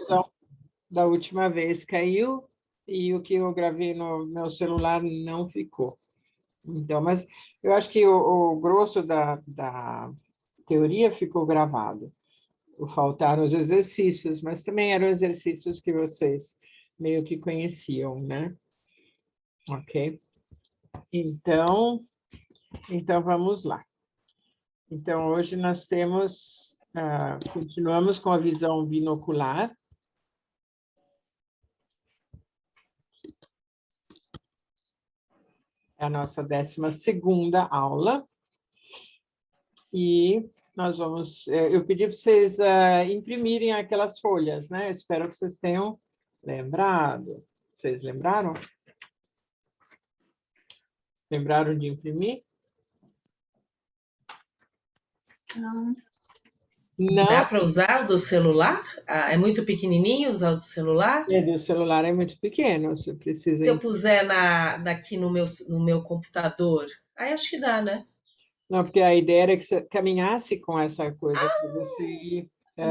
gravação da última vez caiu e o que eu gravei no meu celular não ficou. Então, mas eu acho que o grosso da teoria ficou gravado. Faltaram os exercícios, mas também eram exercícios que vocês meio que conheciam, né? Ok? Então vamos lá. Então, hoje nós temos, continuamos com a visão binocular. É a nossa 12ª aula. E nós vamos... Eu pedi para vocês imprimirem aquelas folhas, né? Eu espero que vocês tenham lembrado. Vocês lembraram? Lembraram de imprimir? Não. Não. Dá para usar o do celular? É muito pequenininho usar o do celular? O celular é muito pequeno, você precisa... Se eu puser daqui no meu computador, aí acho que dá, né? Não, porque a ideia era que você caminhasse com essa coisa, para você ir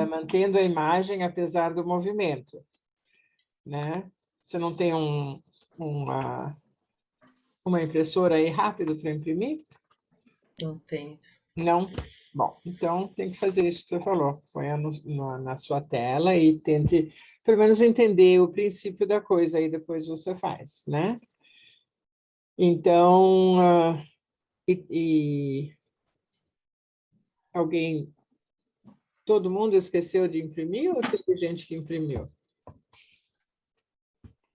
mantendo a imagem apesar do movimento, né? Você não tem uma impressora aí rápido para imprimir? Não tem. Não? Bom, então tem que fazer isso que você falou. Ponha na sua tela e tente, pelo menos, entender o princípio da coisa, aí depois você faz, né? Então, alguém... Todo mundo esqueceu de imprimir ou teve gente que imprimiu?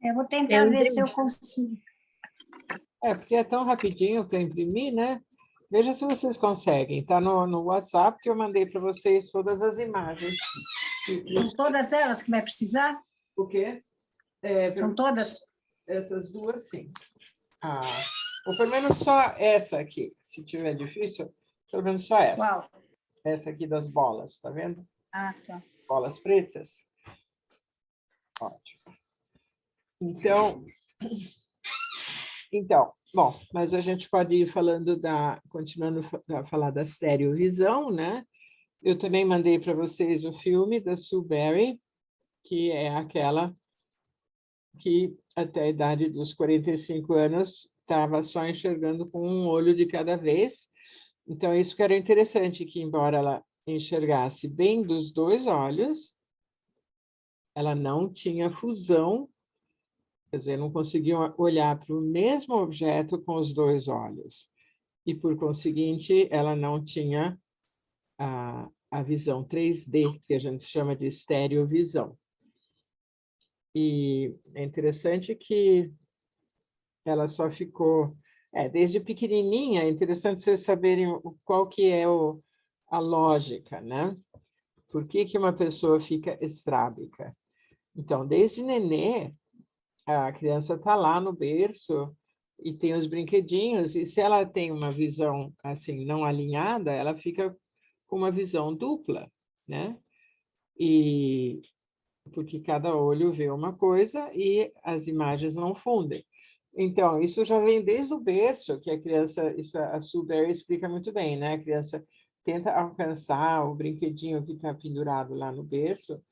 Eu vou tentar Eu ver se eu entendi. consigo. Porque é tão rapidinho para imprimir, né? Veja se vocês conseguem. Está no WhatsApp que eu mandei para vocês todas as imagens. São todas elas que vai precisar? O quê? São todas? Essas duas, sim. Ou pelo menos só essa aqui. Se tiver difícil, pelo menos só essa. Qual? Essa aqui das bolas, tá vendo? Ah, tá. Bolas pretas. Ótimo. Então, bom, mas a gente pode ir falando continuando a falar da estereovisão, né? Eu também mandei para vocês o filme da Sue Berry, que é aquela que até a idade dos 45 anos estava só enxergando com um olho de cada vez. Então, isso que era interessante, que embora ela enxergasse bem dos dois olhos, ela não tinha fusão, quer dizer, não conseguia olhar para o mesmo objeto com os dois olhos. E, por conseguinte, ela não tinha a visão 3D, que a gente chama de estereovisão. E é interessante que ela só ficou... desde pequenininha, é interessante vocês saberem qual que é a lógica, né? Por que uma pessoa fica estrábica? Então, desde nenê, a criança está lá no berço e tem os brinquedinhos, e se ela tem uma visão assim não alinhada, ela fica com uma visão dupla, né? E porque cada olho vê uma coisa e as imagens não fundem. Então, isso já vem desde o berço, que a criança, isso a Sue Berry explica muito bem, né? A criança tenta alcançar o brinquedinho que está pendurado lá no berço,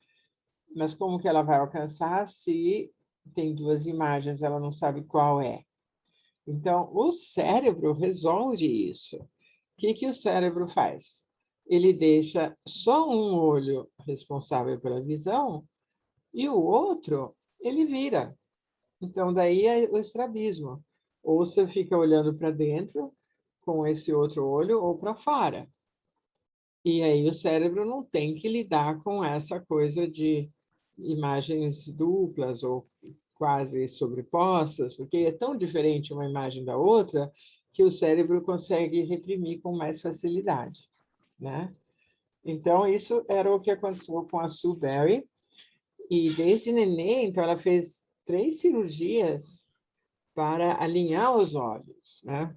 mas como que ela vai alcançar se tem duas imagens, ela não sabe qual é? Então, o cérebro resolve isso. O que o cérebro faz? Ele deixa só um olho responsável pela visão e o outro ele vira. Então, daí é o estrabismo. Ou você fica olhando para dentro com esse outro olho ou para fora. E aí o cérebro não tem que lidar com essa coisa de imagens duplas ou quase sobrepostas, porque é tão diferente uma imagem da outra que o cérebro consegue reprimir com mais facilidade, né? Então, isso era o que aconteceu com a Sue Berry. E desde nenê, então, ela fez 3 cirurgias para alinhar os olhos, né?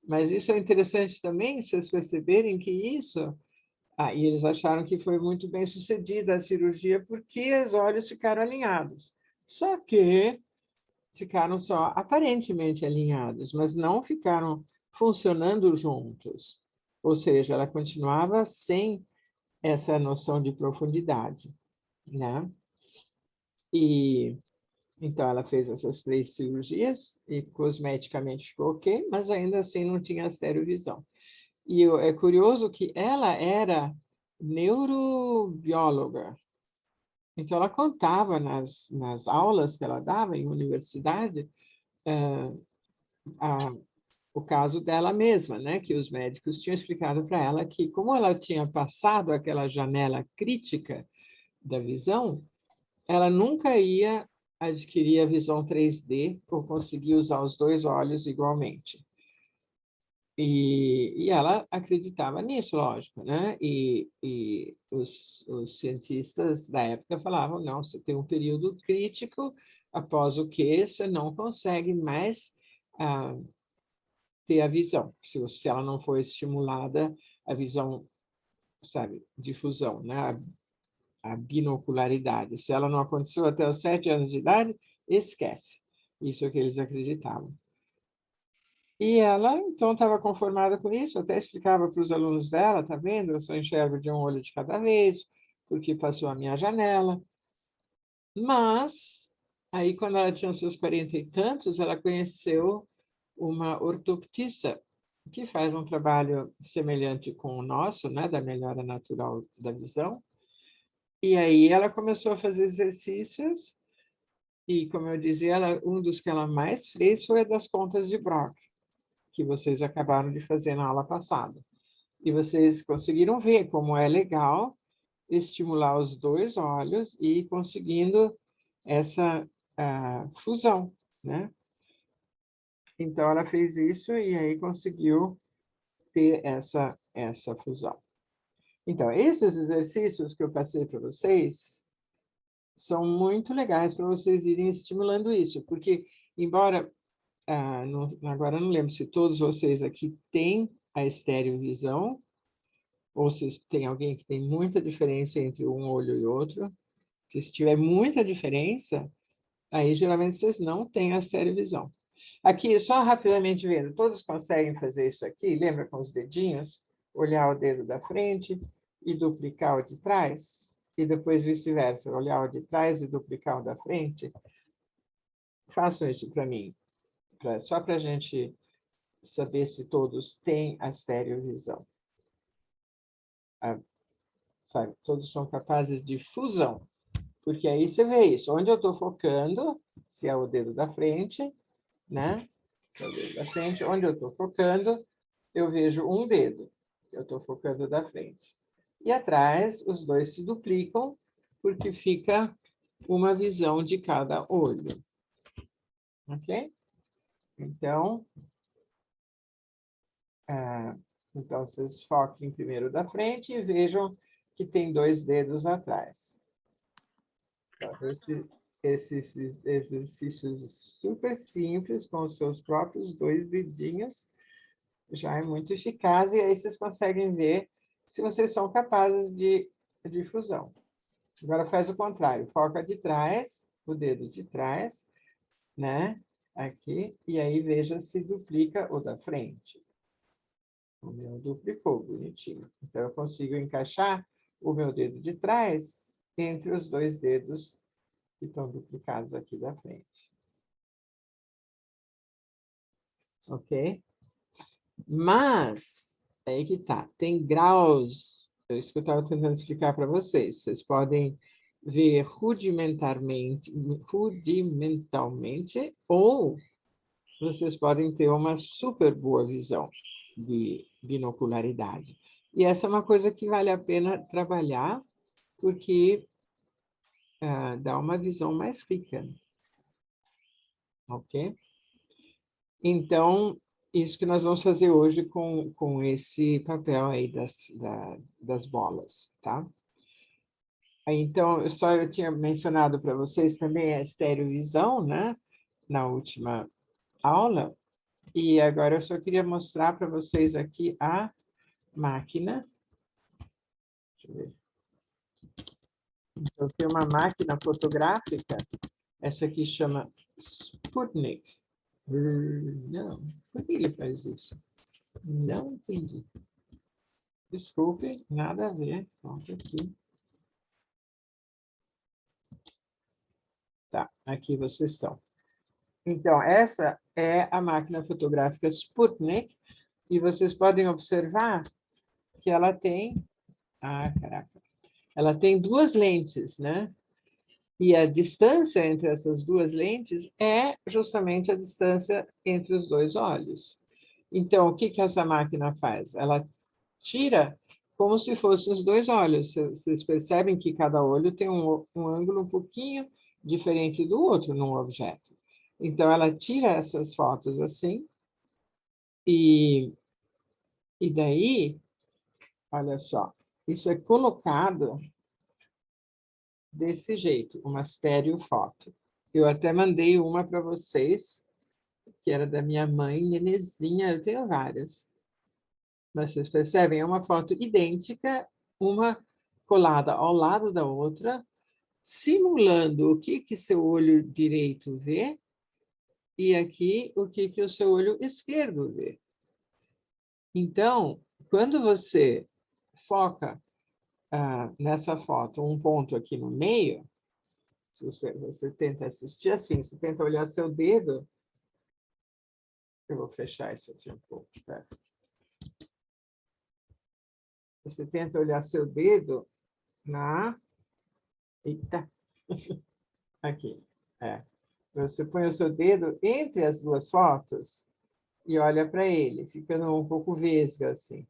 Mas isso é interessante também, vocês perceberem que isso... e eles acharam que foi muito bem sucedida a cirurgia porque os olhos ficaram alinhados. Só que ficaram só aparentemente alinhados, mas não ficaram funcionando juntos. Ou seja, ela continuava sem essa noção de profundidade, né? E então ela fez essas 3 cirurgias e cosmeticamente ficou ok, mas ainda assim não tinha estereovisão. E é curioso que ela era neurobióloga. Então ela contava nas aulas que ela dava em universidade, o caso dela mesma, né? Que os médicos tinham explicado para ela que, como ela tinha passado aquela janela crítica da visão, ela nunca ia adquirir a visão 3D ou conseguir usar os 2 olhos igualmente. E ela acreditava nisso, lógico, né? E os cientistas da época falavam, não, você tem um período crítico, após o que você não consegue mais ter a visão, se ela não for estimulada, a visão, sabe, difusão, né? A binocularidade. Se ela não aconteceu até os 7 anos de idade, esquece. Isso é o que eles acreditavam. E ela, então, estava conformada com isso, até explicava para os alunos dela, tá vendo? Eu só enxergo de um olho de cada vez, porque passou a minha janela. Mas, aí, quando ela tinha os seus 40 e tantos, ela conheceu uma ortoptista que faz um trabalho semelhante com o nosso, né, da melhora natural da visão. E aí ela começou a fazer exercícios e, como eu dizia, um dos que ela mais fez foi a das contas de Broca, que vocês acabaram de fazer na aula passada. E vocês conseguiram ver como é legal estimular os 2 olhos e ir conseguindo essa fusão, né? Então, ela fez isso e aí conseguiu ter essa fusão. Então, esses exercícios que eu passei para vocês são muito legais para vocês irem estimulando isso, porque, embora, agora eu não lembro se todos vocês aqui têm a estereovisão, ou se tem alguém que tem muita diferença entre um olho e outro. Se tiver muita diferença, aí geralmente vocês não têm a estereovisão. Aqui, só rapidamente vendo, todos conseguem fazer isso aqui? Lembra com os dedinhos? Olhar o dedo da frente e duplicar o de trás? E depois vice-versa, olhar o de trás e duplicar o da frente? Façam isso para mim, só para a gente saber se todos têm a estereovisão. Sabe? Todos são capazes de fusão. Porque aí você vê isso, onde eu estou focando, se é o dedo da frente, né? Se é o dedo da frente, onde eu estou focando, eu vejo um dedo. Eu estou focando da frente. E atrás, os 2 se duplicam, porque fica uma visão de cada olho. Ok? Então, vocês foquem primeiro da frente e vejam que tem 2 dedos atrás. Então, esses exercícios super simples, com os seus próprios 2 dedinhos, já é muito eficaz, e aí vocês conseguem ver se vocês são capazes de fusão. Agora faz o contrário, foca de trás, o dedo de trás, né? Aqui, e aí veja se duplica o da frente. O meu duplicou, bonitinho. Então, eu consigo encaixar o meu dedo de trás entre os 2 dedos que estão duplicados aqui da frente. Ok? Mas, aí que tá, tem graus, é isso que eu estava tentando explicar para vocês. Vocês podem ver rudimentalmente, ou vocês podem ter uma super boa visão de binocularidade. E essa é uma coisa que vale a pena trabalhar, porque dá uma visão mais rica. Ok? Então, isso que nós vamos fazer hoje com esse papel aí das bolas, tá? Aí, então, eu tinha mencionado para vocês também a estereovisão, né? Na última aula. E agora eu só queria mostrar para vocês aqui a máquina. Deixa eu ver. Então, tem uma máquina fotográfica. Essa aqui chama Sputnik. Não, por que ele faz isso? Não entendi. Desculpe, nada a ver. Pronto, aqui. Tá, aqui vocês estão. Então, essa é a máquina fotográfica Sputnik, e vocês podem observar que ela tem... Ah, caraca! Ela tem duas lentes, né? E a distância entre essas duas lentes é justamente a distância entre os dois olhos. Então, o que que essa máquina faz? Ela tira como se fossem os dois olhos. Vocês percebem que cada olho tem um ângulo um pouquinho diferente do outro num objeto. Então, ela tira essas fotos assim, e daí, olha só, isso é colocado desse jeito, uma estereofoto. Eu até mandei uma para vocês, que era da minha mãe, Nenezinha, eu tenho várias. Mas vocês percebem, é uma foto idêntica, uma colada ao lado da outra, simulando o que que seu olho direito vê e aqui o que que o seu olho esquerdo vê. Então, quando você foca nessa foto um ponto aqui no meio, se você tenta assistir assim, você tenta olhar seu dedo, eu vou fechar isso aqui um pouco, tá? Você tenta olhar seu dedo na... Eita! Aqui, Você põe o seu dedo entre as duas fotos e olha para ele, ficando um pouco vesga, assim.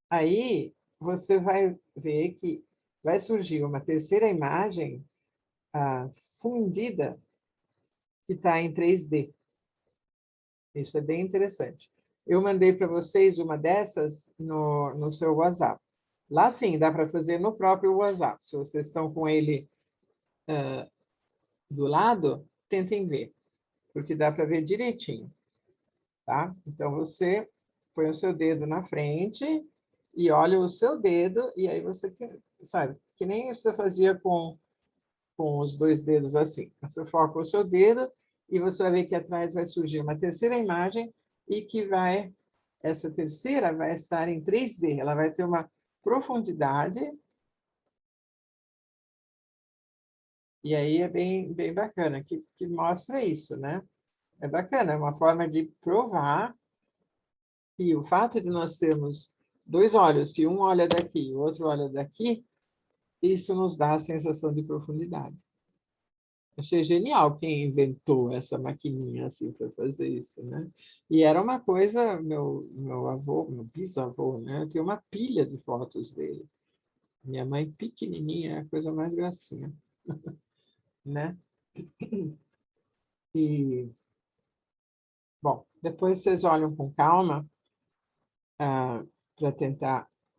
Aí, você vai ver que vai surgir uma terceira imagem fundida, que está em 3D. Isso é bem interessante. Eu mandei para vocês uma dessas no seu WhatsApp. Lá sim, dá para fazer no próprio WhatsApp. Se vocês estão com ele do lado, tentem ver, porque dá para ver direitinho. Tá? Então, você põe o seu dedo na frente e olha o seu dedo, e aí você, sabe, que nem você fazia com os dois dedos assim. Você foca o seu dedo e você vai ver que atrás vai surgir uma terceira imagem e que essa terceira vai estar em 3D. Ela vai ter uma profundidade e aí é bem, bem bacana, que mostra isso, né? É bacana, é uma forma de provar que o fato de nós termos dois olhos, que um olha daqui e o outro olha daqui, isso nos dá a sensação de profundidade. Achei genial quem inventou essa maquininha assim para fazer isso, né? E era uma coisa, meu avô, meu bisavô, né? Tem uma pilha de fotos dele. Minha mãe pequenininha, é a coisa mais gracinha, né? E, bom, depois vocês olham com calma para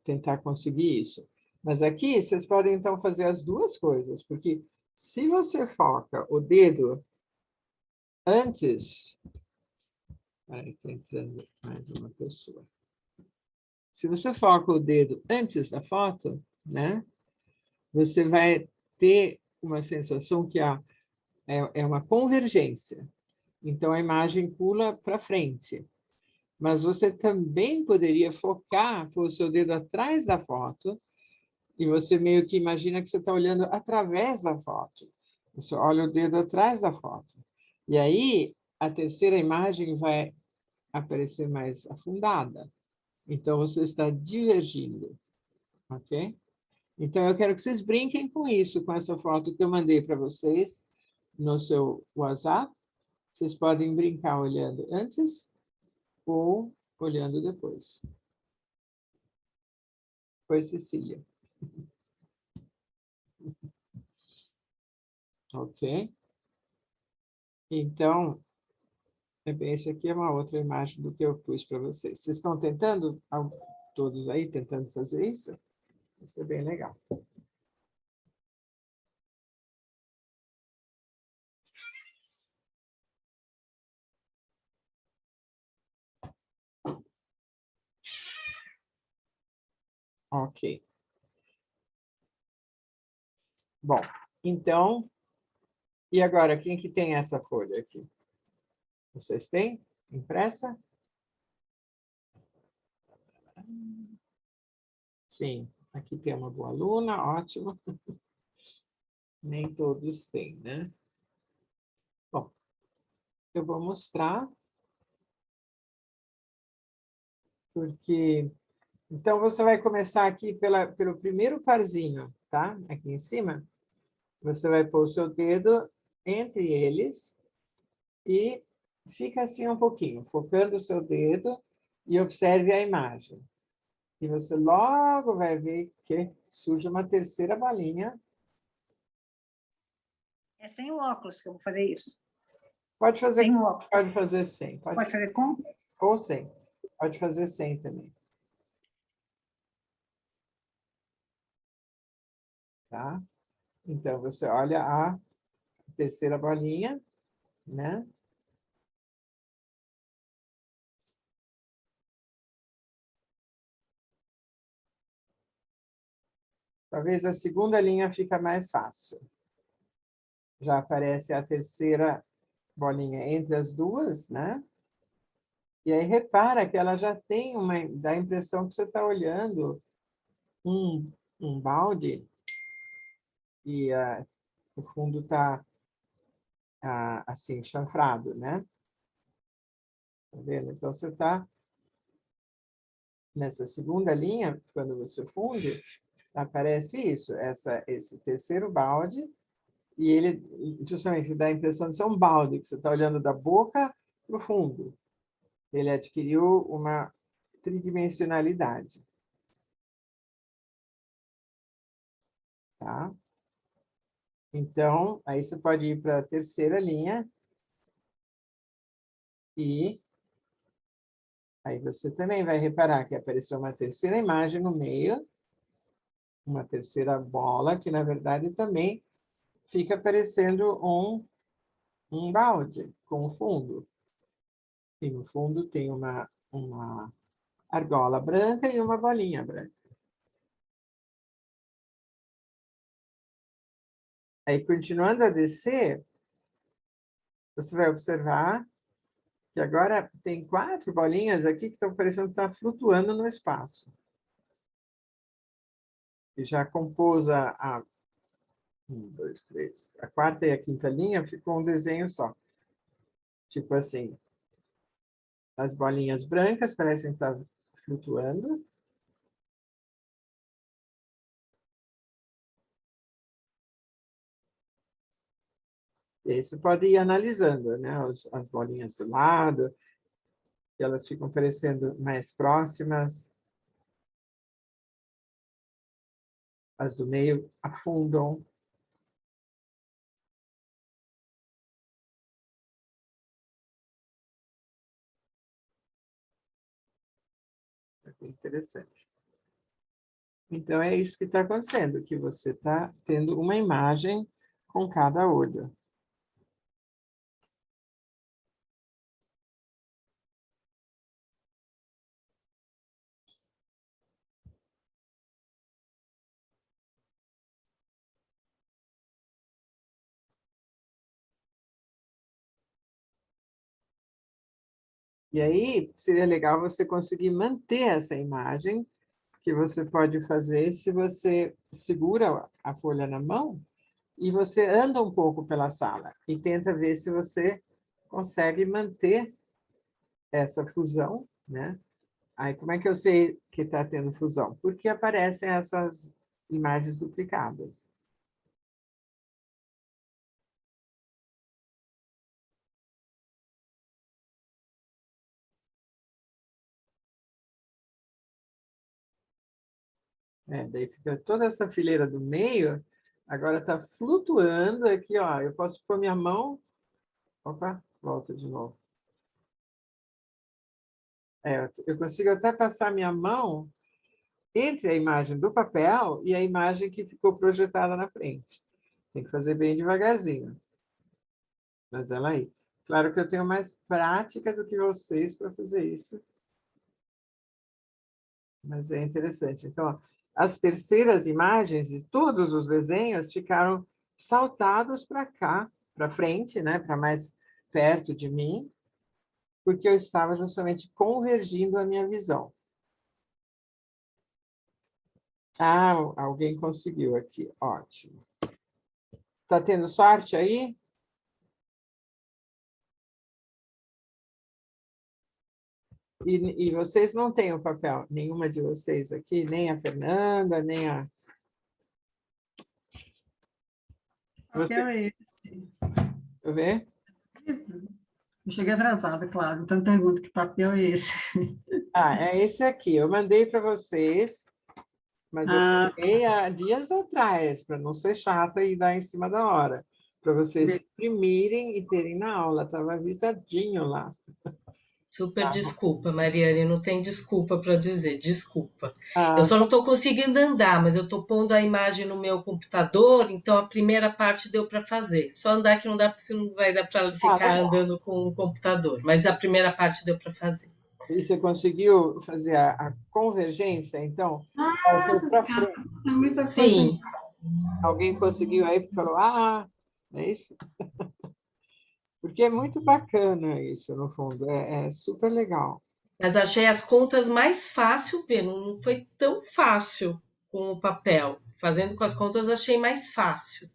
tentar conseguir isso. Mas aqui vocês podem, então, fazer as duas coisas, porque se você foca o dedo antes... Aí está entrando mais uma pessoa. Se você foca o dedo antes da foto, né, você vai ter uma sensação que é uma convergência. Então, a imagem pula para frente. Mas você também poderia focar com o seu dedo atrás da foto e você meio que imagina que você está olhando através da foto. Você olha o dedo atrás da foto. E aí, a terceira imagem vai aparecer mais afundada. Então, você está divergindo, ok? Então, eu quero que vocês brinquem com isso, com essa foto que eu mandei para vocês no seu WhatsApp. Vocês podem brincar olhando antes ou olhando depois. Foi, Cecília. Ok? Então, essa aqui é uma outra imagem do que eu pus para vocês. Vocês estão tentando, todos aí, tentando fazer isso? Isso é bem legal. Ok. Bom, então, e agora, quem que tem essa folha aqui? Vocês têm? Impressa? Sim, aqui tem uma boa aluna, ótimo. Nem todos têm, né? eu vou mostrar. Porque... Então, você vai começar aqui pelo primeiro parzinho, tá? Aqui em cima. Você vai pôr o seu dedo entre eles e fica assim um pouquinho, focando o seu dedo e observe a imagem. E você logo vai ver que surge uma terceira bolinha. É sem o óculos que eu vou fazer isso. Pode fazer, Sem o óculos. pode fazer sem. Pode fazer com? Ou sem. Pode fazer sem também. Tá? Então, você olha a terceira bolinha, né? Talvez a segunda linha fica mais fácil. Já aparece a terceira bolinha entre as duas, né? E aí repara que ela já tem dá a impressão que você está olhando um balde e o fundo está assim, chanfrado, né? Tá vendo? Então, você está nessa segunda linha, quando você funde, aparece isso, esse terceiro balde, e ele justamente dá a impressão de ser um balde, que você está olhando da boca para o fundo. Ele adquiriu uma tridimensionalidade. Tá? Então, aí você pode ir para a terceira linha e aí você também vai reparar que apareceu uma terceira imagem no meio, uma terceira bola, que na verdade também fica parecendo um balde com fundo. E no fundo tem uma argola branca e uma bolinha branca. Aí, continuando a descer, você vai observar que agora tem 4 bolinhas aqui que estão parecendo estar flutuando no espaço. E já compôs a 1, 2, 3. A quarta e a quinta linha ficou um desenho só. Tipo assim, as bolinhas brancas parecem estar flutuando. E aí você pode ir analisando, né? As bolinhas do lado, que elas ficam parecendo mais próximas. As do meio afundam. É bem interessante. Então, é isso que está acontecendo, que você está tendo uma imagem com cada olho. E aí, seria legal você conseguir manter essa imagem, que você pode fazer se você segura a folha na mão e você anda um pouco pela sala e tenta ver se você consegue manter essa fusão, né? Aí, como é que eu sei que está tendo fusão? Porque aparecem essas imagens duplicadas. Daí fica toda essa fileira do meio, agora está flutuando aqui, ó. Eu posso pôr minha mão. Opa, volta de novo. Eu consigo até passar minha mão entre a imagem do papel e a imagem que ficou projetada na frente. Tem que fazer bem devagarzinho. Mas ela aí. Claro que eu tenho mais prática do que vocês para fazer isso. Mas é interessante. Então, ó, as terceiras imagens de todos os desenhos ficaram saltados para cá, para frente, né? Para mais perto de mim, porque eu estava justamente convergindo a minha visão. Ah, alguém conseguiu aqui. Ótimo. Está tendo sorte aí? E vocês não têm o papel, nenhuma de vocês aqui, nem a Fernanda, nem a... Papel é esse. Deixa eu ver. Eu cheguei atrasada, claro. Então, pergunto que papel é esse? Ah, é esse aqui. Eu mandei para vocês, mas eu mandei há dias atrás, para não ser chata e dar em cima da hora, para vocês imprimirem e terem na aula. Estava avisadinho lá. Super desculpa, Mariane, não tem desculpa para dizer, desculpa. Eu Ah, só não estou conseguindo andar, mas eu estou pondo a imagem no meu computador, então a primeira parte deu para fazer. Só andar que não dá, porque senão não vai dar para ficar legal. andando com o computador, mas a primeira parte deu para fazer. E você conseguiu fazer a convergência, então? Saltou para frente. Tem muita coisa. Sim, Alguém conseguiu aí e falou, é isso? Porque é muito bacana isso, no fundo, é super legal. mas achei as contas mais fácil, Pê, não foi tão fácil com o papel. Fazendo com as contas achei mais fácil.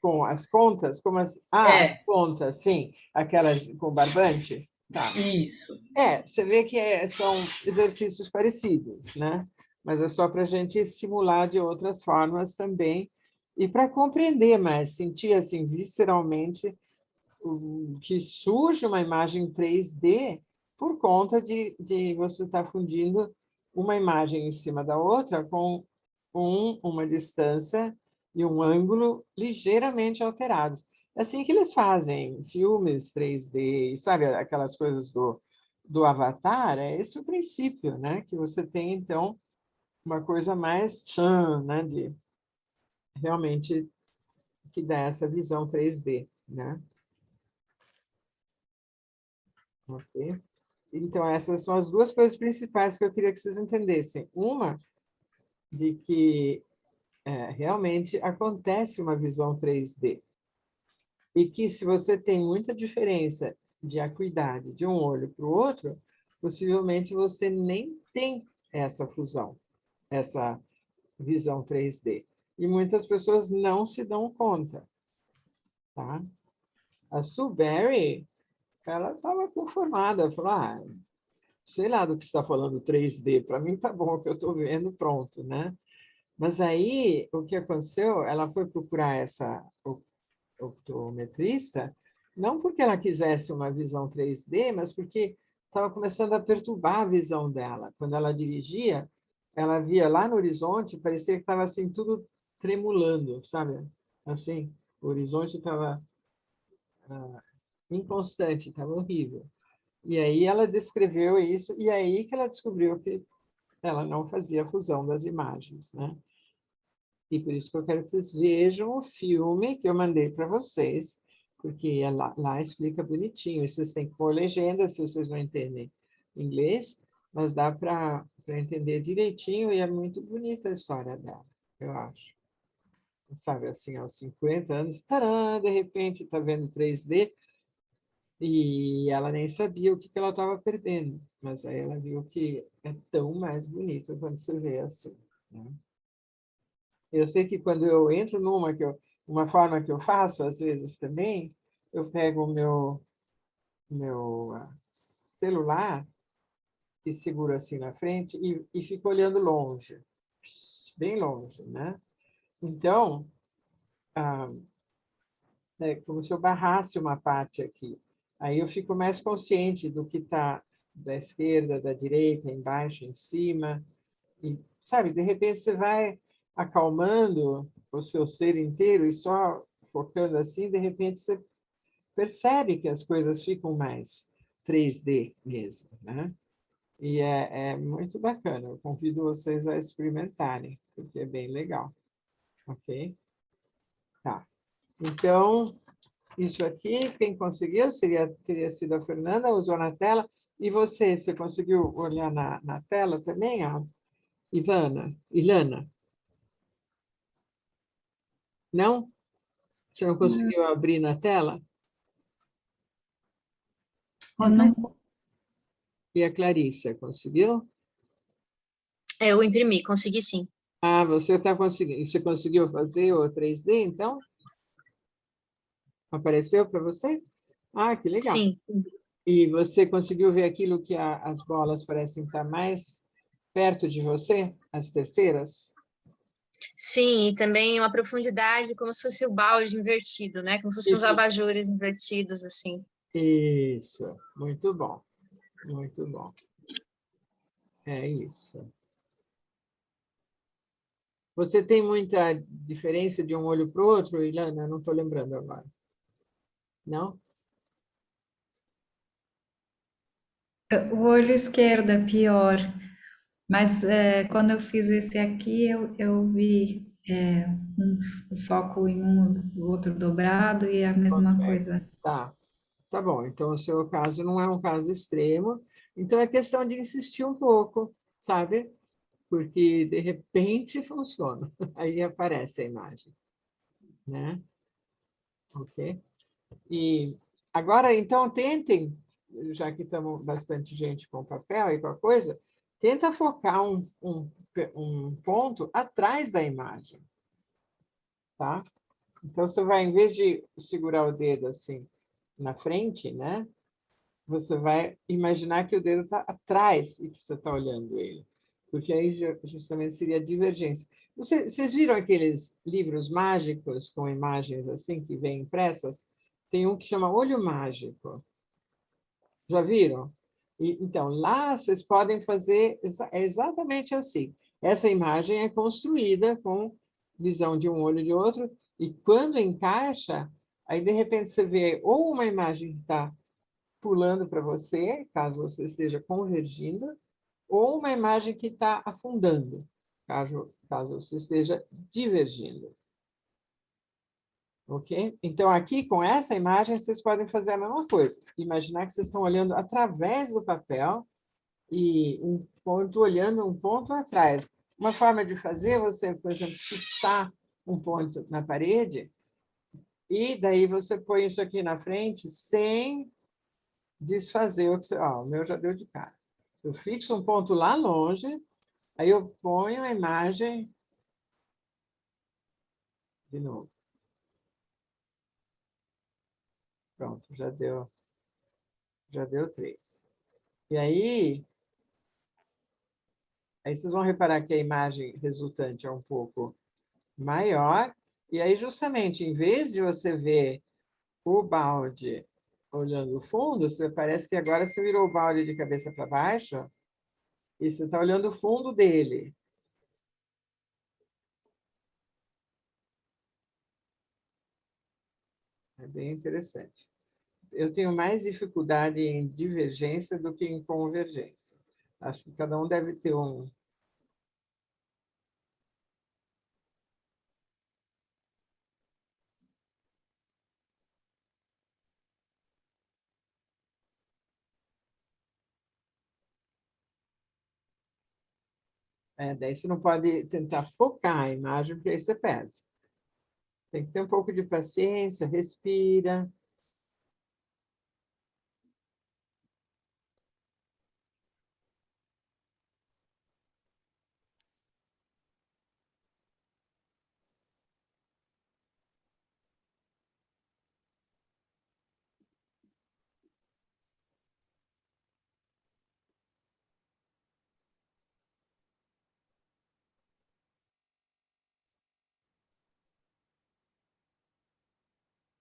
Com as contas, como as... É, contas, sim, aquelas com barbante. Tá. isso. Você vê que são exercícios parecidos, né? Mas é só para a gente estimular de outras formas também e para compreender mais, sentir assim visceralmente que surge uma imagem 3D por conta de você estar fundindo uma imagem em cima da outra com uma distância e um ângulo ligeiramente alterados. É assim que eles fazem filmes 3D, sabe, aquelas coisas do Avatar, é esse o princípio, né? Que você tem, então, uma coisa mais tchan, né? De realmente que dá essa visão 3D, né? Ok? Então, essas são as duas coisas principais que eu queria que vocês entendessem. Uma, de que realmente acontece uma visão 3D. E que se você tem muita diferença de acuidade de um olho para o outro, possivelmente você nem tem essa fusão, essa visão 3D. E muitas pessoas não se dão conta. Tá? A Sue Berry, ela estava conformada, falou, sei lá do que está falando 3D, para mim tá bom, o que eu estou vendo, pronto, né? Mas aí, o que aconteceu? Ela foi procurar essa optometrista, não porque ela quisesse uma visão 3D, mas porque estava começando a perturbar a visão dela. Quando ela dirigia, ela via lá no horizonte, parecia que estava assim, tudo tremulando, sabe? Assim, o horizonte estava inconstante, estava horrível. E aí ela descreveu isso, e aí que ela descobriu que ela não fazia fusão das imagens, né? E por isso que eu quero que vocês vejam o filme que eu mandei para vocês, porque lá explica bonitinho. Vocês têm que pôr legenda se vocês não entendem inglês, mas dá para entender direitinho e é muito bonita a história dela, eu acho. Sabe, assim, aos 50 anos, tarã, de repente está vendo 3D, e ela nem sabia o que ela estava perdendo, mas aí ela viu que é tão mais bonito quando você vê assim, né? Eu sei que quando eu entro uma forma que eu faço, às vezes também, eu pego o meu celular e seguro assim na frente e fico olhando longe, bem longe, né? Então, é como se eu barrasse uma parte aqui. Aí eu fico mais consciente do que está da esquerda, da direita, embaixo, em cima. E, sabe, de repente você vai acalmando o seu ser inteiro e só focando assim, de repente você percebe que as coisas ficam mais 3D mesmo, né? E é muito bacana. Eu convido vocês a experimentarem, porque é bem legal. Ok? Tá. Então, isso aqui, quem conseguiu teria sido a Fernanda, usou na tela. E você conseguiu olhar na tela também, a Ilana? Não? Você não conseguiu abrir na tela? Não. E a Clarissa, conseguiu? Eu imprimi, consegui sim. Ah, você está conseguindo. Você conseguiu fazer o 3D, então? Apareceu para você? Ah, que legal. Sim. E você conseguiu ver aquilo que as bolas parecem estar mais perto de você, as terceiras? Sim, e também uma profundidade como se fosse o balde invertido, né? Como se fossem uns Isso. abajures invertidos, assim. Isso, muito bom, muito bom. É isso. Você tem muita diferença de um olho para o outro, Ilana? Eu não estou lembrando agora. Não? O olho esquerdo é pior, mas quando eu fiz esse aqui, eu vi o foco em um, o outro dobrado e a mesma Consegue. coisa. Tá bom. Então, o seu caso não é um caso extremo. Então, é questão de insistir um pouco, sabe? Porque, de repente, funciona. Aí aparece a imagem, né? Ok? E agora, então, tentem, já que estamos bastante gente com papel e com a coisa, tenta focar um ponto atrás da imagem, tá? Então, você vai, em vez de segurar o dedo assim na frente, né? Você vai imaginar que o dedo está atrás e que você está olhando ele, porque aí justamente seria a divergência. Vocês viram aqueles livros mágicos com imagens assim que vêm impressas? Tem um que chama Olho Mágico. Já viram? Então, lá vocês podem fazer exatamente assim. Essa imagem é construída com visão de um olho e de outro, e quando encaixa, aí de repente você vê ou uma imagem que está pulando para você, caso você esteja convergindo, ou uma imagem que está afundando, caso você esteja divergindo. Ok? Então, aqui, com essa imagem, vocês podem fazer a mesma coisa. Imaginar que vocês estão olhando através do papel e um ponto olhando um ponto atrás. Uma forma de fazer é você, por exemplo, fixar um ponto na parede e daí você põe isso aqui na frente sem desfazer o que você... Ó, o meu já deu de cara. Eu fixo um ponto lá longe, aí eu ponho a imagem de novo. Pronto, já deu 3. E aí vocês vão reparar que a imagem resultante é um pouco maior, e aí justamente, em vez de você ver o balde olhando o fundo, você parece que agora você virou o balde de cabeça para baixo, e você está olhando o fundo dele. É bem interessante. Eu tenho mais dificuldade em divergência do que em convergência. Acho que cada um deve ter um. Daí você não pode tentar focar a imagem, porque aí você perde. Tem que ter um pouco de paciência, respira.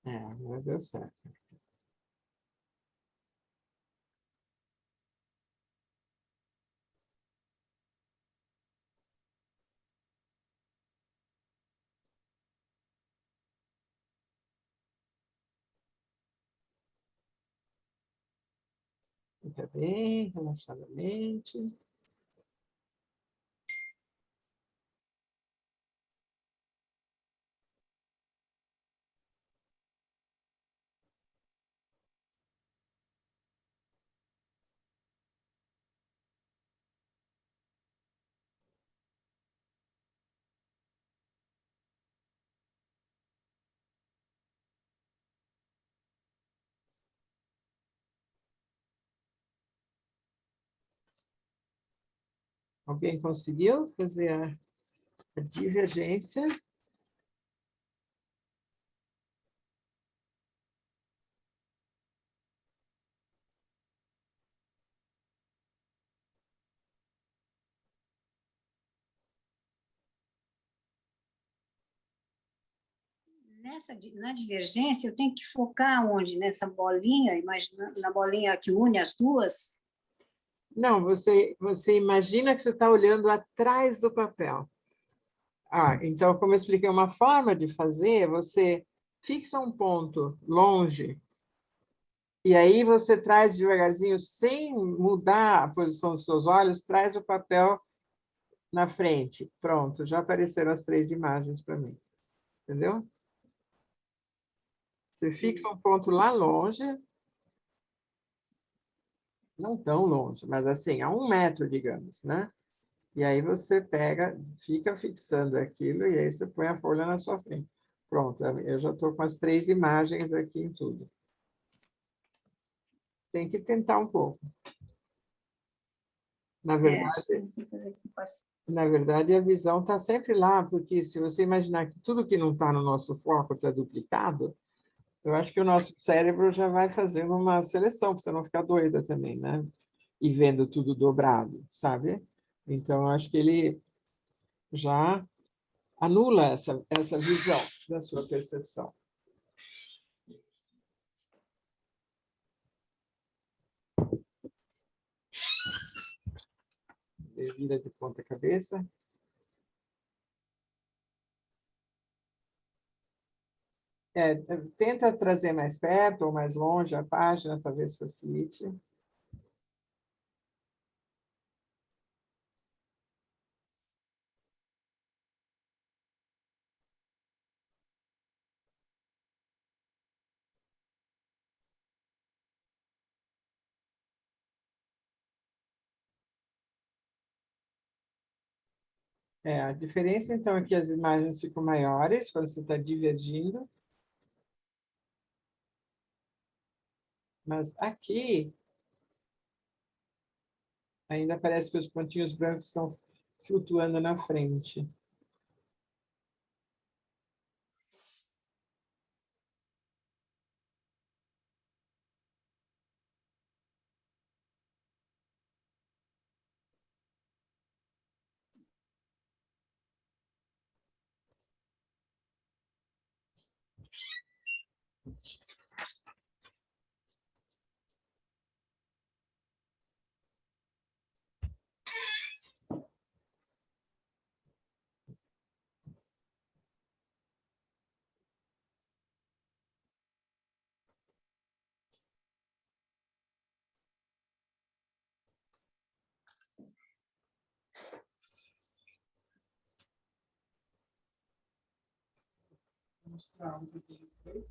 Agora deu certo. Fica bem, relaxadamente. Alguém conseguiu fazer a divergência? Na divergência, eu tenho que focar onde? Nessa bolinha, imagina, na bolinha que une as duas? Não, você imagina que você está olhando atrás do papel. Então, como eu expliquei, uma forma de fazer, você fixa um ponto longe, e aí você traz devagarzinho, sem mudar a posição dos seus olhos, traz o papel na frente. Pronto, já apareceram as 3 imagens para mim. Entendeu? Você fixa um ponto lá longe, não tão longe, mas assim, a 1 metro, digamos, né? E aí você pega, fica fixando aquilo, e aí você põe a folha na sua frente. Pronto, eu já estou com as 3 imagens aqui em tudo. Tem que tentar um pouco. Na verdade, a visão está sempre lá, porque se você imaginar que tudo que não está no nosso foco está duplicado, eu acho que o nosso cérebro já vai fazendo uma seleção, para você não ficar doida também, né? E vendo tudo dobrado, sabe? Então, eu acho que ele já anula essa visão da sua percepção. Vira de ponta cabeça. Tenta trazer mais perto ou mais longe a página, talvez facilite. A diferença, então, é que as imagens ficam maiores quando você está divergindo. Mas aqui, ainda parece que os pontinhos brancos estão flutuando na frente. Vou mostrar um para vocês.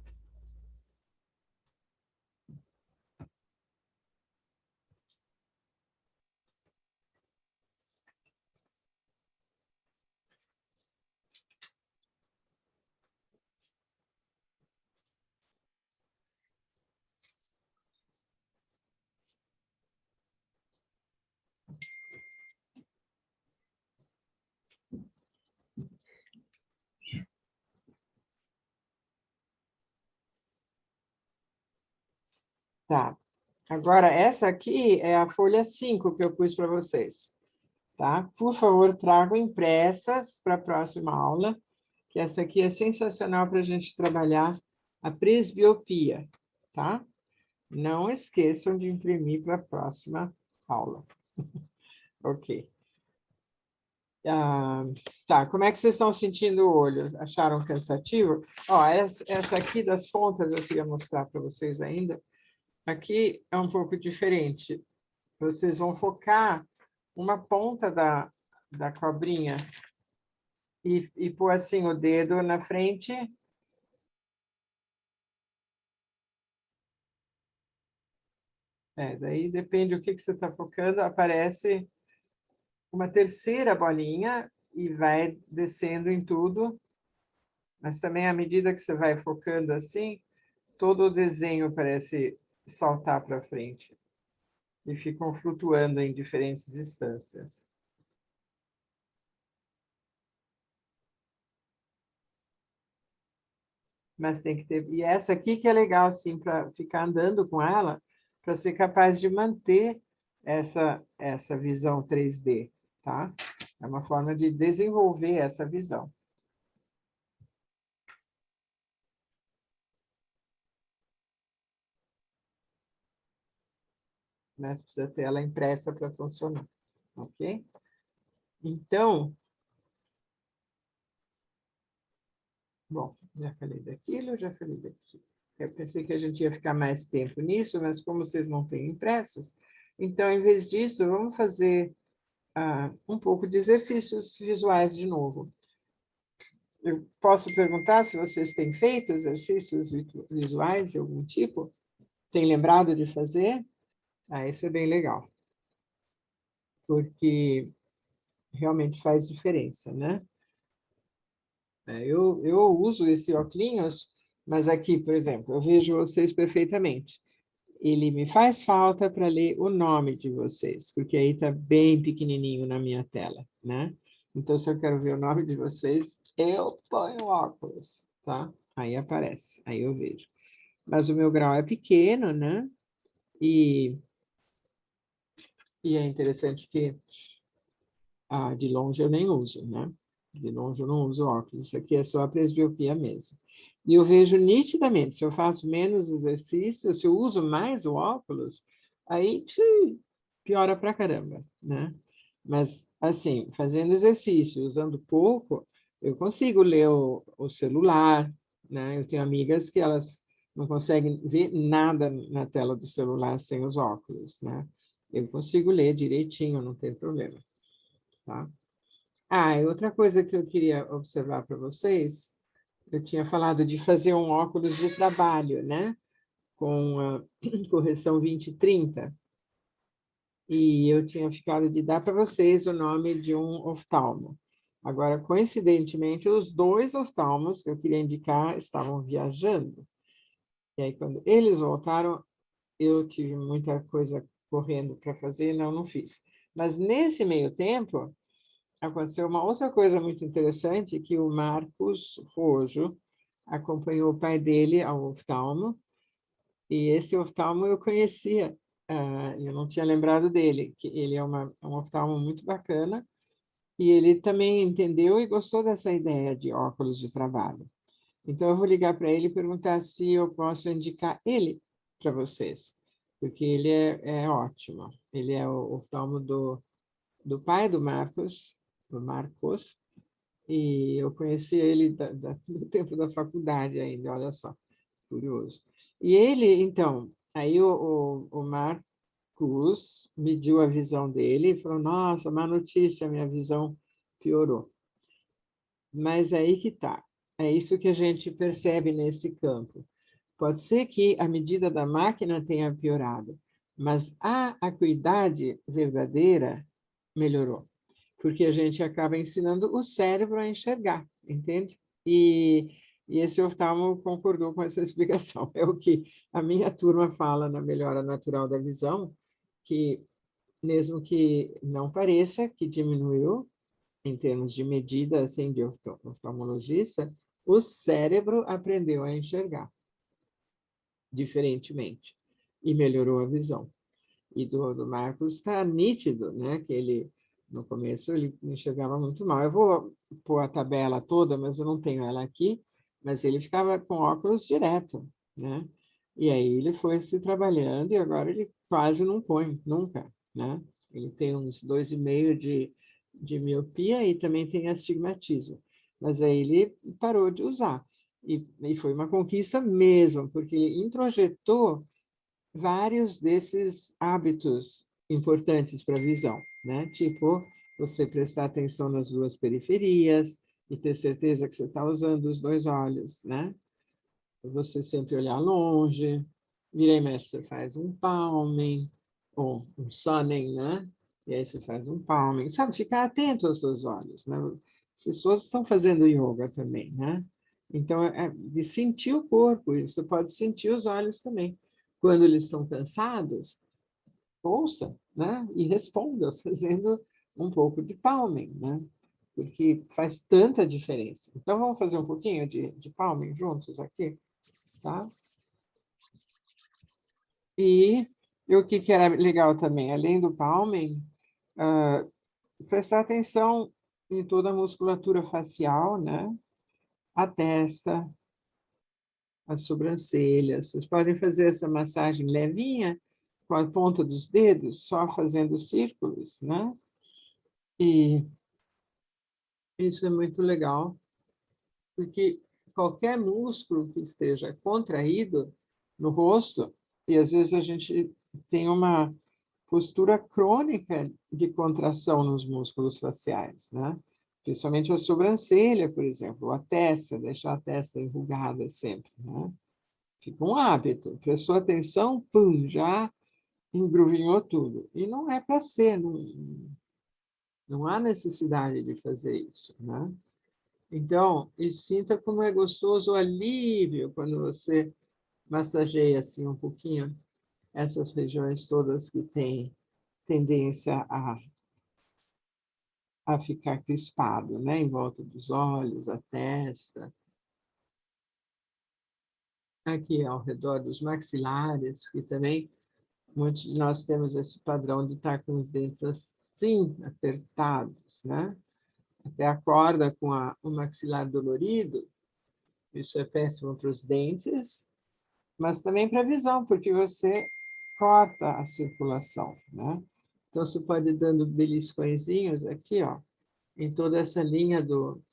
Tá. Agora, essa aqui é a folha 5 que eu pus para vocês. Tá? Por favor, tragam impressas para a próxima aula, que essa aqui é sensacional para a gente trabalhar a presbiopia, tá? Não esqueçam de imprimir para a próxima aula. Ok. Tá, como é que vocês estão sentindo o olho? Acharam cansativo? Ó, essa aqui das pontas eu queria mostrar para vocês ainda. Aqui é um pouco diferente. Vocês vão focar uma ponta da cobrinha e pôr assim o dedo na frente. Daí depende do que você está focando, aparece uma terceira bolinha e vai descendo em tudo. Mas também, à medida que você vai focando assim, todo o desenho parece saltar para frente. E ficam flutuando em diferentes distâncias. Mas tem que ter... E essa aqui que é legal, assim, para ficar andando com ela, para ser capaz de manter essa visão 3D, tá? É uma forma de desenvolver essa visão. né? Você precisa ter ela impressa para funcionar, ok? Então, bom, já falei daquilo, já falei daquilo. Eu pensei que a gente ia ficar mais tempo nisso, mas como vocês não têm impressos, então, em vez disso, vamos fazer um pouco de exercícios visuais de novo. Eu posso perguntar se vocês têm feito exercícios visuais de algum tipo? Tem lembrado de fazer? Isso é bem legal. Porque realmente faz diferença, né? Eu uso esse óculos, mas aqui, por exemplo, eu vejo vocês perfeitamente. Ele me faz falta para ler o nome de vocês, porque aí está bem pequenininho na minha tela, né? Então, se eu quero ver o nome de vocês, eu ponho o óculos, tá? Aí aparece, aí eu vejo. Mas o meu grau é pequeno, né? E é interessante que de longe eu nem uso, né? De longe eu não uso óculos, isso aqui é só a presbiopia mesmo. E eu vejo nitidamente, se eu faço menos exercício, se eu uso mais o óculos, aí piora pra caramba, né? Mas, assim, fazendo exercício, usando pouco, eu consigo ler o celular, né? Eu tenho amigas que elas não conseguem ver nada na tela do celular sem os óculos, né? Eu consigo ler direitinho, não tem problema, tá? E outra coisa que eu queria observar para vocês, eu tinha falado de fazer um óculos de trabalho, né? Com a correção 20/30. E eu tinha ficado de dar para vocês o nome de um oftalmo. Agora, coincidentemente, os dois oftalmos que eu queria indicar estavam viajando. E aí, quando eles voltaram, eu tive muita coisa correndo para fazer, não fiz. Mas, nesse meio tempo, aconteceu uma outra coisa muito interessante, que o Marcos Rojo acompanhou o pai dele ao oftalmo, e esse oftalmo eu conhecia, eu não tinha lembrado dele, que ele é um oftalmo muito bacana, e ele também entendeu e gostou dessa ideia de óculos de trabalho. Então, eu vou ligar para ele e perguntar se eu posso indicar ele para vocês, porque ele é ótimo. Ele é o oftalmo do pai do Marcos, e eu conheci ele do tempo da faculdade ainda, olha só, curioso. E ele, então, aí o Marcos mediu a visão dele e falou, nossa, má notícia, minha visão piorou. Mas aí que está, é isso que a gente percebe nesse campo. Pode ser que a medida da máquina tenha piorado, mas a acuidade verdadeira melhorou, porque a gente acaba ensinando o cérebro a enxergar, entende? E esse oftalmo concordou com essa explicação. É o que a minha turma fala na melhora natural da visão, que mesmo que não pareça que diminuiu, em termos de medida assim, de oftalmologista, o cérebro aprendeu a enxergar diferentemente e melhorou a visão. E do Marcos está nítido, né? Que ele, no começo, ele enxergava muito mal. Eu vou pôr a tabela toda, mas eu não tenho ela aqui, mas ele ficava com óculos direto, né? E aí ele foi se trabalhando e agora ele quase não põe, nunca, né? Ele tem uns 2,5 de miopia e também tem astigmatismo. Mas aí ele parou de usar. E foi uma conquista mesmo, porque introjetou vários desses hábitos importantes para a visão, né? Tipo, você prestar atenção nas duas periferias e ter certeza que você está usando os dois olhos, né? Você sempre olhar longe, vira e mexe, você faz um palming, ou um sunning, né? E aí você faz um palming. Sabe, ficar atento aos seus olhos, né? As pessoas estão fazendo yoga também, né? Então, é de sentir o corpo, e você pode sentir os olhos também. Quando eles estão cansados, ouça, né? E responda, fazendo um pouco de palming, né? Porque faz tanta diferença. Então, vamos fazer um pouquinho de palming juntos aqui, tá? E o que era legal também, além do palming, prestar atenção em toda a musculatura facial, né? A testa, as sobrancelhas. Vocês podem fazer essa massagem levinha com a ponta dos dedos, só fazendo círculos, né? E isso é muito legal, porque qualquer músculo que esteja contraído no rosto, e às vezes a gente tem uma postura crônica de contração nos músculos faciais, né? Principalmente a sobrancelha, por exemplo, a testa, deixar a testa enrugada sempre, né? Fica um hábito. Prestou atenção, pum, já engruvinhou tudo. E não é para ser, não há necessidade de fazer isso, né? Então, e sinta como é gostoso o alívio quando você massageia assim um pouquinho essas regiões todas que têm tendência a ficar crispado, né? Em volta dos olhos, a testa, aqui ao redor dos maxilares, que também muitos de nós temos esse padrão de estar com os dentes assim, apertados, né? Até acorda com o maxilar dolorido, isso é péssimo para os dentes, mas também para a visão, porque você corta a circulação, né? Então, você pode ir dando beliscõezinhos aqui, ó, em toda essa linha do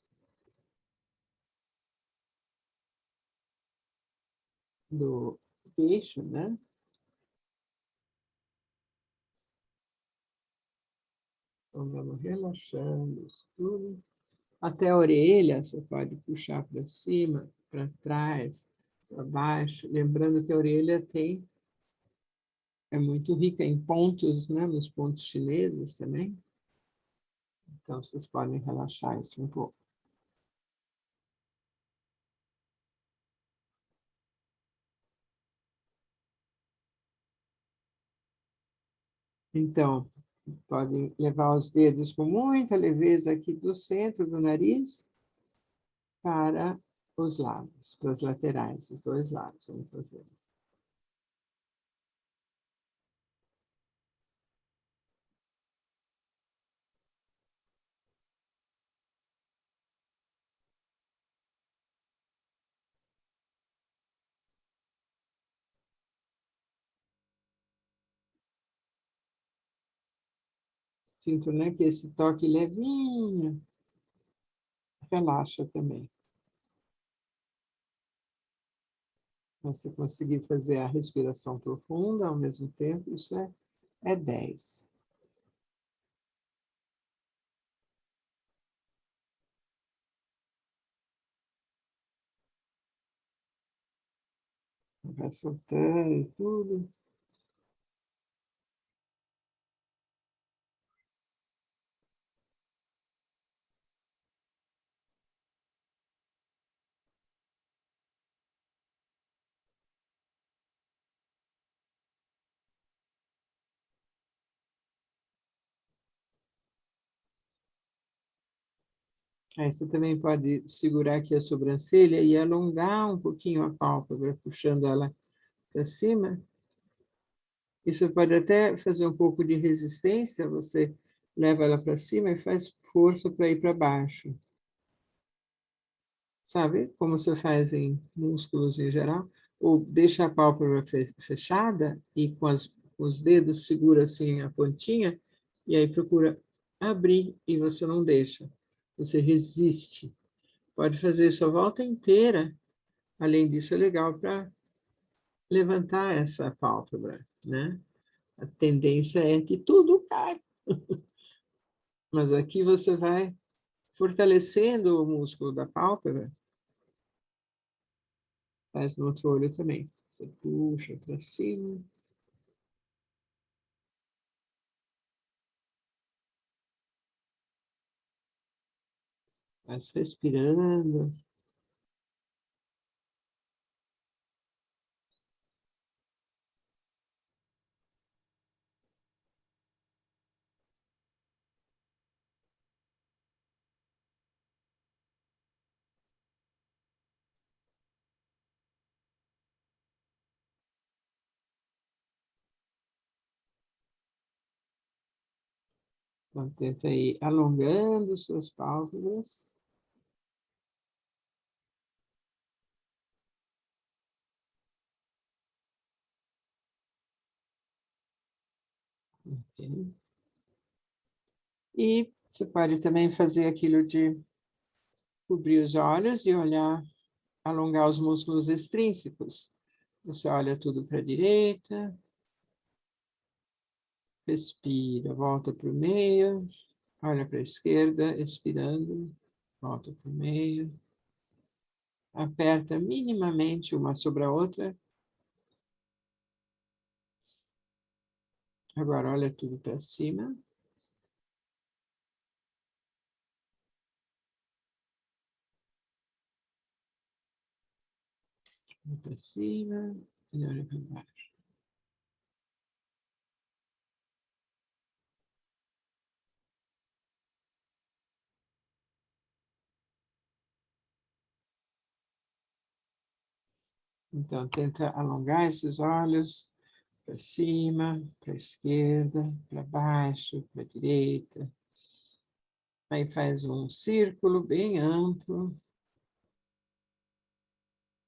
queixo, né? Então, vamos relaxando isso tudo. Até a orelha, você pode puxar para cima, para trás, para baixo. Lembrando que a orelha é muito rica em pontos, né? Nos pontos chineses também. Então, vocês podem relaxar isso um pouco. Então, pode levar os dedos com muita leveza aqui do centro do nariz para os lados, para as laterais, os dois lados. Vamos fazer. Sinto, né, que esse toque levinho relaxa também. Você conseguir fazer a respiração profunda ao mesmo tempo, isso é 10. Vai soltando tudo. Aí você também pode segurar aqui a sobrancelha e alongar um pouquinho a pálpebra, puxando ela para cima. E você pode até fazer um pouco de resistência, você leva ela para cima e faz força para ir para baixo. Sabe? Como você faz em músculos em geral. Ou deixa a pálpebra fechada e com os dedos segura assim a pontinha e aí procura abrir e você não deixa. Você resiste. Pode fazer isso a volta inteira. Além disso, é legal para levantar essa pálpebra, né? A tendência é que tudo cai. Mas aqui você vai fortalecendo o músculo da pálpebra. Faz no outro olho também. Você puxa para cima. Vai respirando. Então, tenta ir alongando suas pálpebras. Ok. E você pode também fazer aquilo de cobrir os olhos e olhar, alongar os músculos extrínsecos. Você olha tudo para a direita, respira, volta para o meio, olha para a esquerda, expirando, volta para o meio, aperta minimamente uma sobre a outra. Agora olha tudo para cima. Olha para cima e olha para baixo. Então, tenta alongar esses olhos para cima, para a esquerda, para baixo, para a direita. Aí faz um círculo bem amplo.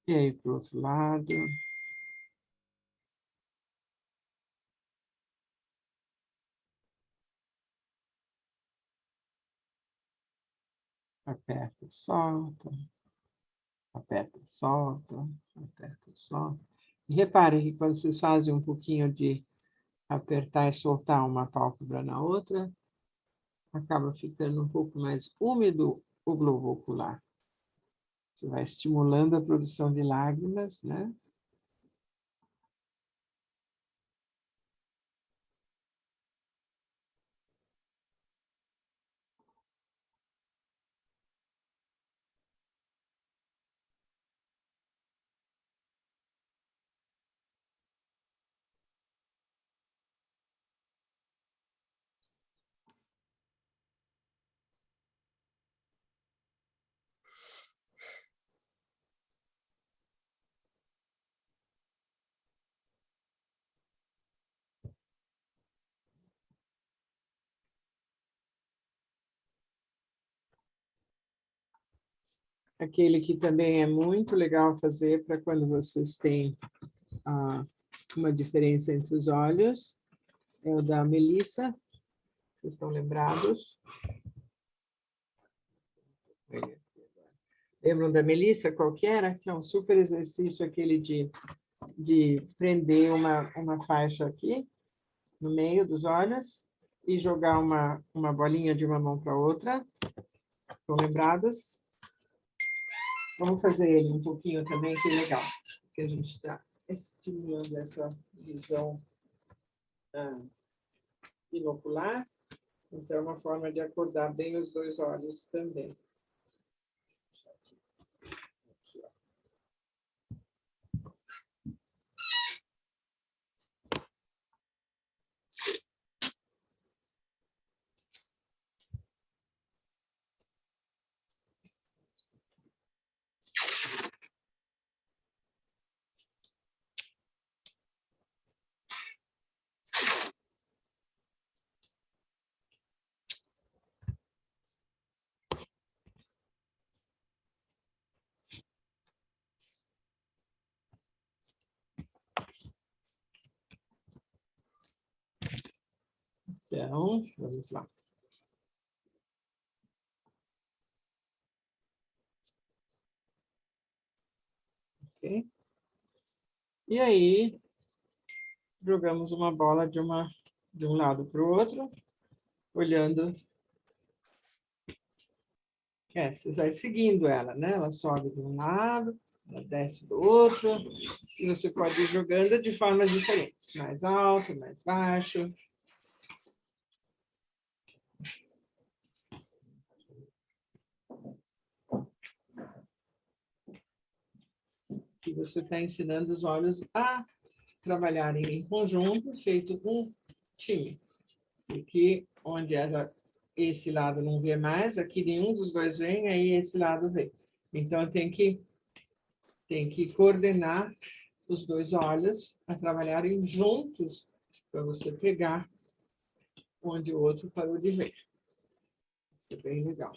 E aí para o outro lado. Aperta, solta. Aperta, solta. Aperta, solta. E repare que quando vocês fazem um pouquinho de apertar e soltar uma pálpebra na outra, acaba ficando um pouco mais úmido o globo ocular. Você vai estimulando a produção de lágrimas, né? Aquele que também é muito legal fazer para quando vocês têm uma diferença entre os olhos, é o da Melissa. Vocês estão lembrados? Lembram da Melissa, qual que era? Que é um super exercício aquele de prender uma faixa aqui, no meio dos olhos, e jogar uma bolinha de uma mão para outra. Estão lembrados? Vamos fazer ele um pouquinho também, que legal. Que a gente está estimulando essa visão binocular. Então, é uma forma de acordar bem os dois olhos também. Aqui, ó. Então, vamos lá. Ok? E aí, jogamos uma bola de um lado para o outro, olhando. Você vai seguindo ela, né? Ela sobe de um lado, ela desce do outro, e você pode ir jogando de formas diferentes. Mais alto, mais baixo. E você está ensinando os olhos a trabalharem em conjunto, feito um time. Porque onde esse lado não vê mais, aqui nenhum dos dois vem, aí esse lado vê. Então, tem que coordenar os dois olhos a trabalharem juntos para você pegar onde o outro parou de ver. Isso é bem legal.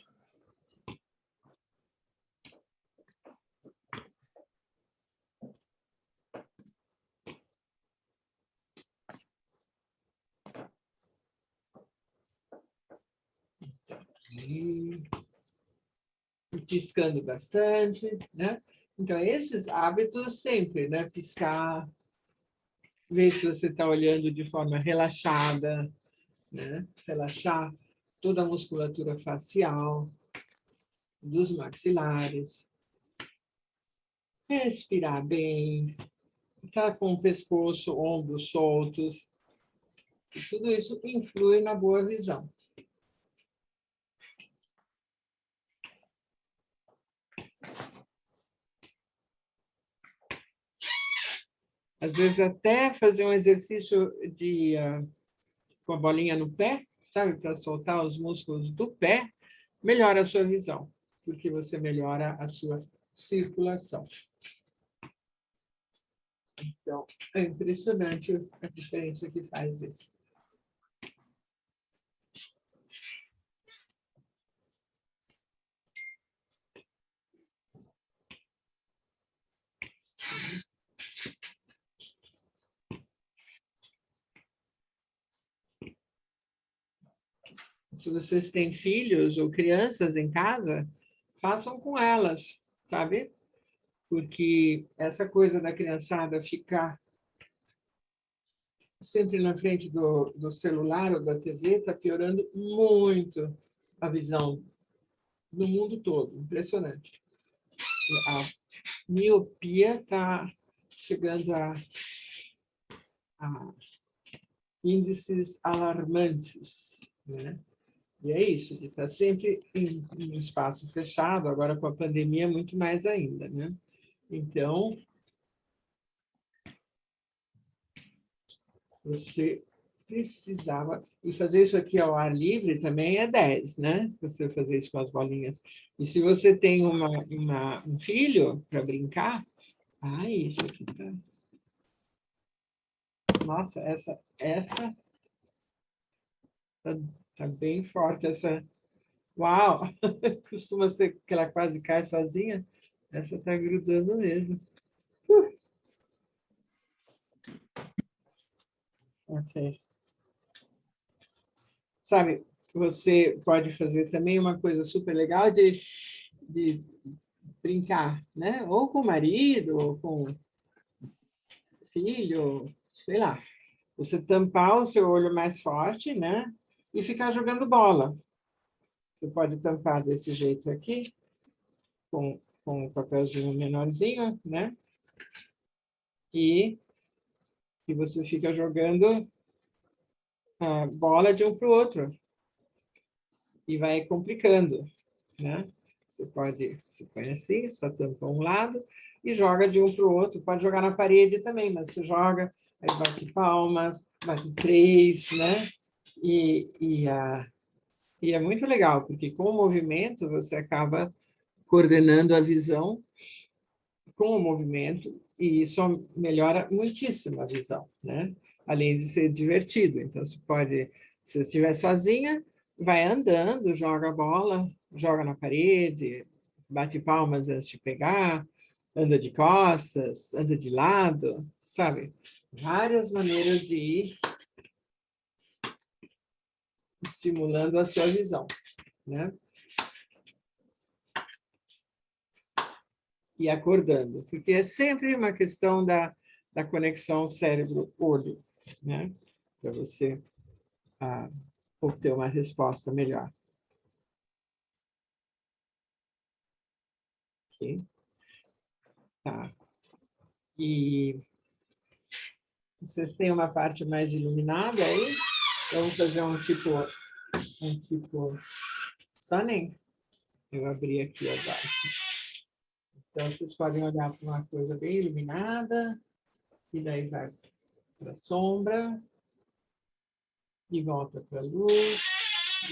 piscando bastante, né? Então, esses hábitos sempre, né? Piscar, ver se você está olhando de forma relaxada, né? Relaxar toda a musculatura facial, dos maxilares, respirar bem, ficar com o pescoço, ombros soltos. E tudo isso influi na boa visão. Às vezes até fazer um exercício com a bolinha no pé, sabe, para soltar os músculos do pé, melhora a sua visão, porque você melhora a sua circulação. Então, é impressionante a diferença que faz isso. Se vocês têm filhos ou crianças em casa, façam com elas, sabe? Porque essa coisa da criançada ficar sempre na frente do celular ou da TV está piorando muito a visão no mundo todo. Impressionante. A miopia está chegando a índices alarmantes, né? E é isso, de estar sempre em um espaço fechado, agora com a pandemia muito mais ainda, né? Então, você precisava... E fazer isso aqui ao ar livre também é 10, né? Você fazer isso com as bolinhas. E se você tem um filho para brincar, isso aqui tá... Nossa, essa tá bem forte, essa... Uau! Costuma ser que ela quase cai sozinha. Essa tá grudando mesmo. Ok. Sabe, você pode fazer também uma coisa super legal de brincar, né? Ou com o marido, ou com o filho, sei lá. Você tampar o seu olho mais forte, né? E ficar jogando bola. Você pode tampar desse jeito aqui, com um papelzinho menorzinho, né? E você fica jogando a bola de um para o outro. E vai complicando, né? Você põe assim, só tampa um lado e joga de um para o outro. Pode jogar na parede também, mas você joga, aí bate palmas, bate 3, né? E é muito legal, porque com o movimento você acaba coordenando a visão com o movimento e isso melhora muitíssimo a visão, né? Além de ser divertido. Então, você pode, se você estiver sozinha, vai andando, joga a bola, joga na parede, bate palmas antes de pegar, anda de costas, anda de lado, sabe? Várias maneiras de ir estimulando a sua visão, né? E acordando, porque é sempre uma questão da conexão cérebro-olho, né? Para você obter uma resposta melhor. Ok? Tá. E vocês têm uma parte mais iluminada aí? Vamos fazer um tipo sunning? Eu abri aqui agora. Então, vocês podem olhar para uma coisa bem iluminada, e daí vai para a sombra, e volta para a luz,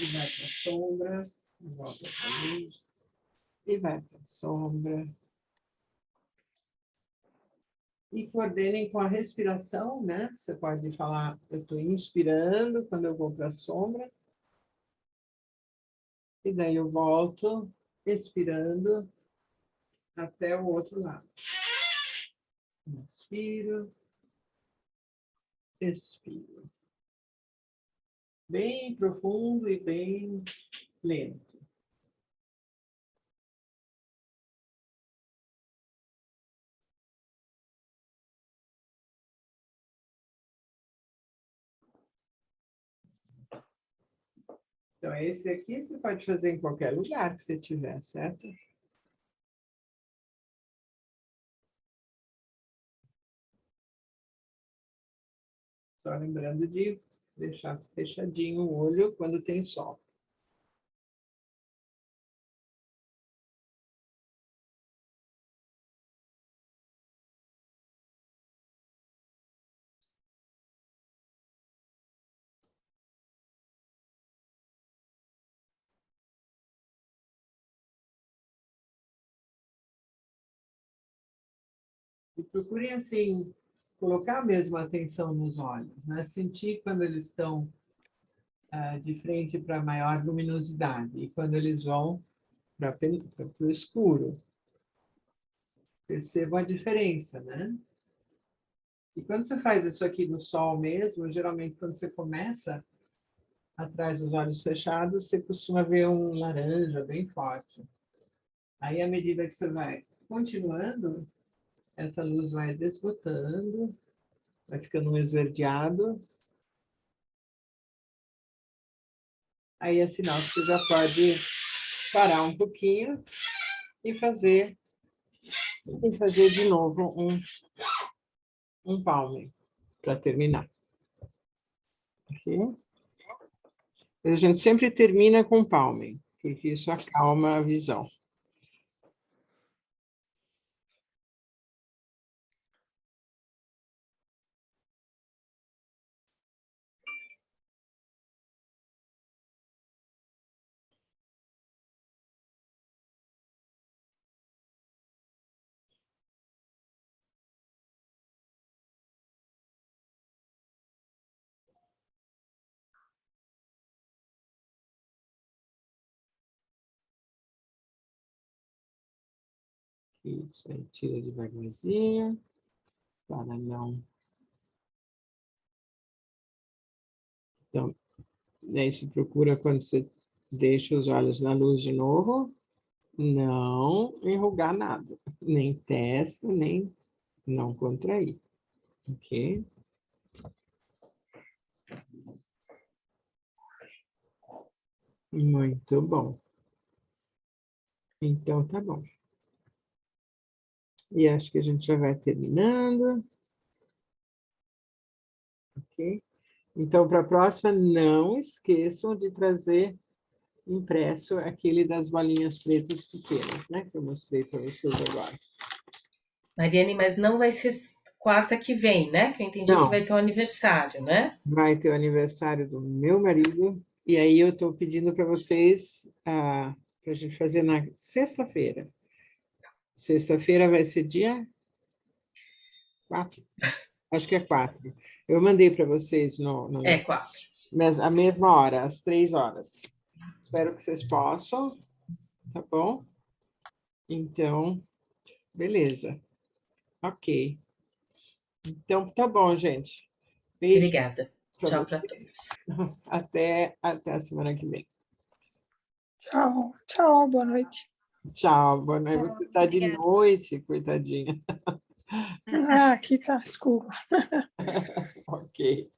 e vai para a sombra, e volta para a luz, e vai para a sombra. E coordenem com a respiração, né? Você pode falar, eu estou inspirando quando eu vou para a sombra, e daí eu volto, expirando, até o outro lado. Inspiro, expiro. Bem profundo e bem lento. Então, esse aqui você pode fazer em qualquer lugar que você tiver, certo? Só lembrando de deixar fechadinho o olho quando tem sol. E procurem, assim, colocar mesmo a atenção nos olhos, né? Sentir quando eles estão de frente para maior luminosidade e quando eles vão para o escuro. Percebam a diferença, né? E quando você faz isso aqui no sol mesmo, geralmente quando você começa atrás dos olhos fechados, você costuma ver um laranja bem forte. Aí, à medida que você vai continuando, essa luz vai desbotando, vai ficando um esverdeado. Aí é sinal que você já pode parar um pouquinho e fazer de novo um palme para terminar. Aqui. A gente sempre termina com palme, porque isso acalma a visão. Isso, aí tira devagarzinho, para não... Então, aí se procura quando você deixa os olhos na luz de novo, não enrugar nada, nem testa, nem não contrair, ok? Muito bom. Então, tá bom. E acho que a gente já vai terminando. Ok? Então, para a próxima, não esqueçam de trazer impresso aquele das bolinhas pretas pequenas, né? Que eu mostrei para vocês agora. Mariane, mas não vai ser quarta que vem, né? Que eu entendi Não. que vai ter um aniversário, né? Vai ter o aniversário do meu marido, e aí eu estou pedindo para vocês para a gente fazer na sexta-feira. Sexta-feira vai ser dia 4? Acho que é 4. Eu mandei para vocês É 4. mas a mesma hora, às 3 horas. Espero que vocês possam, tá bom? Então, beleza. Ok. Então, tá bom, gente. Beijo. Obrigada. Tchau para todos. Até a semana que vem. Tchau, tchau, boa noite. Tchau, boa noite. Tchau, Você está de obrigada. noite, coitadinha. Ah, aqui tá escuro. Ok.